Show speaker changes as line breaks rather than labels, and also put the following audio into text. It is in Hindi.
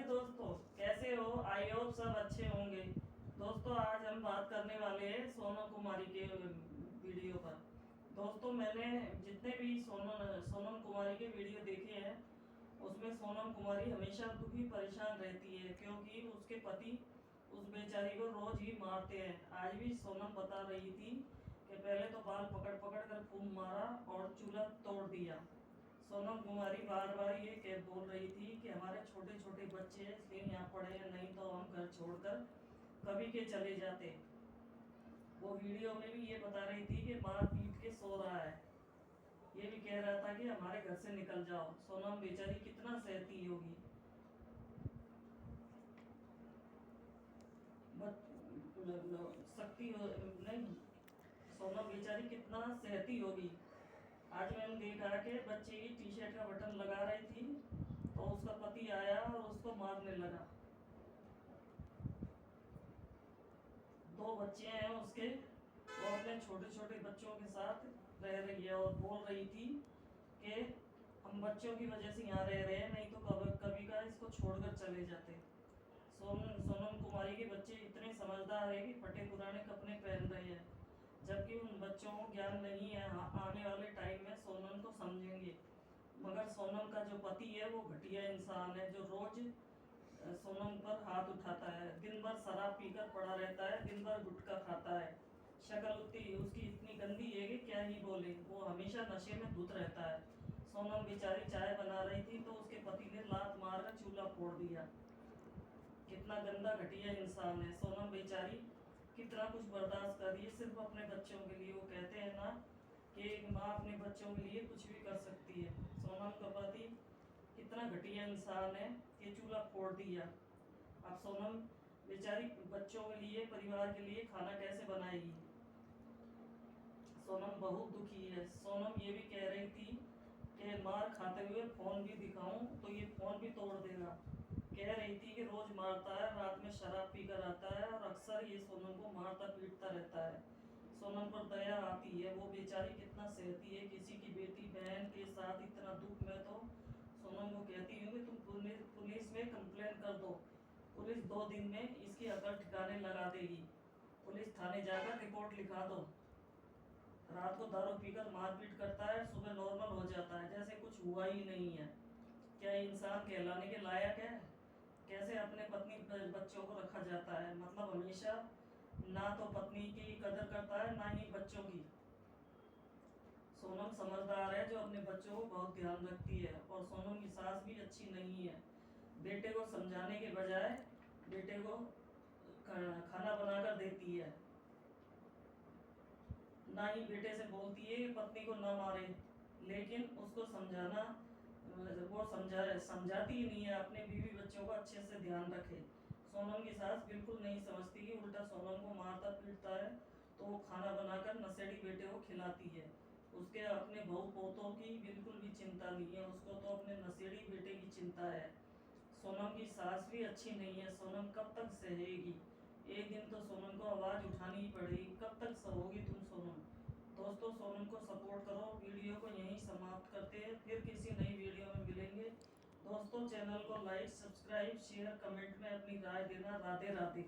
दोस्तों, कैसे हो? आई होप सब अच्छे होंगे। दोस्तों, आज हम बात करने वाले हैं सोनम कुमारी के वीडियो पर। दोस्तों, मैंने जितने भी सोनम कुमारी के वीडियो देखे हैं, उसमें सोनम कुमारी हमेशा दुखी परेशान रहती है, क्योंकि उसके पति उस बेचारी को रोज ही मारते हैं। आज भी सोनम बता रही थी कि पहले तो बाल पकड़ पकड़ कर खूब मारा और चूल्हा तोड़ दिया। सोनम कुमारी बार बार ये कह बोल रही थी कि हमारे छोटे छोटे बच्चे हैं, इसलिए यहाँ पढ़े हैं, नहीं तो हम घर छोड़कर कभी के चले जाते। वो वीडियो में भी ये बता रही थी कि मार पीट के सो रहा है। ये भी कह रहा था कि हमारे घर से निकल जाओ। सोनम बेचारी कितना सहती होगी, सकती हो नहीं, सोनम बेचारी कितना सहती होगी। आज मैंने देखा कि बच्चे की टी शर्ट का बटन लगा रही थी, तो उसका पति आया और उसको मारने लगा। 2 बच्चे हैं उसके, वो अपने छोटे छोटे बच्चों के साथ रह रही है और बोल रही थी कि हम बच्चों की वजह से यहाँ रह रहे हैं, नहीं तो कभी का इसको छोड़कर चले जाते। सोनम कुमारी के बच्चे इतने समझदार है कि फटे पुराने कपड़े पहन रहे हैं, जबकि उन बच्चों को ज्ञान नहीं है। आने वाले टाइम में सोनम को समझेंगे। मगर सोनम का जो पति है वो घटिया इंसान है, जो रोज सोनम पर हाथ उठाता है, दिन भर शराब पीकर पड़ा रहता है, दिन भर गुटखा खाता है। शक्ल उतनी उसकी इतनी गंदी है कि क्या ही बोले। वो हमेशा नशे में धुत रहता है। सोनम बेचारी चाय बना रही थी तो उसके पति ने लात मारकर चूल्हा फोड़ दिया। कितना गंदा घटिया इंसान है सोनम बेचारी, कितना कुछ बर्दाश्त कर रही है सिर्फ अपने बच्चों के लिए। वो कहते हैं ना कि एक माँ अपने बच्चों के लिए कुछ भी कर सकती है। सोनम का पति कितना घटिया इंसान है कि चूल्हा फोड़ दिया। अब सोनम बेचारी बच्चों के लिए, परिवार के लिए खाना कैसे बनाएगी? सोनम बहुत दुखी है। सोनम ये भी कह रही थी कि मार खाते हुए फोन भी दिखाऊं तो ये फोन भी तोड़ देगा। कह रही थी कि रोज मारता है, रात में शराब पीकर आता है और अक्सर ये सोनम को मारता पीटता रहता है। सोनम पर दया आती है, वो बेचारी कितना सहती है किसी की बेटी बहन के साथ इतना दुख में। तो सोनम को कहती हूँ कि तुम पुलिस में कंप्लेन कर दो। पुलिस 2 दिन में इसकी अकल ठिकाने लगा देगी। पुलिस थाने जाकर रिपोर्ट लिखा दो। रात को दारू पीकर मारपीट करता है, सुबह नॉर्मल हो जाता है, जैसे कुछ हुआ ही नहीं है। क्या इंसान कहलाने के लायक है? कैसे अपने पत्नी बच्चों को रखा जाता है? मतलब हमेशा ना तो पत्नी की कदर करता है, ना ही बच्चों की। सोनम समझदार है, जो अपने बच्चों को बहुत ध्यान रखती है। और सोनम की सास भी अच्छी नहीं है। बेटे को समझाने के बजाय बेटे को खाना बनाकर देती है, ना ही बेटे से बोलती है कि पत्नी को ना मारे। लेकिन उसको समझाना, वो समझाती ही नहीं है अपने बीवी बच्चों को अच्छे से ध्यान रखे। सोनम की सास बिल्कुल नहीं समझती कि उल्टा सोनम को मारता पीटता है, तो वो खाना बनाकर नशेड़ी बेटे को खिलाती है। उसके अपने बहू पोतों की बिल्कुल भी चिंता नहीं है, उसको तो अपने नशेड़ी बेटे की चिंता है। सोनम की सास भी अच्छी नहीं है। सोनम कब तक सहेगी? एक दिन तो सोनम को आवाज़ उठानी ही पड़ेगी। कब तक सहोगी तुम सोनम? दोस्तों, सोनम को सपोर्ट करो। वीडियो को यहीं समाप्त करते हैं, फिर किसी नई वीडियो में मिलेंगे। दोस्तों, चैनल को लाइक, सब्सक्राइब, शेयर, कमेंट में अपनी राय देना। राधे राधे।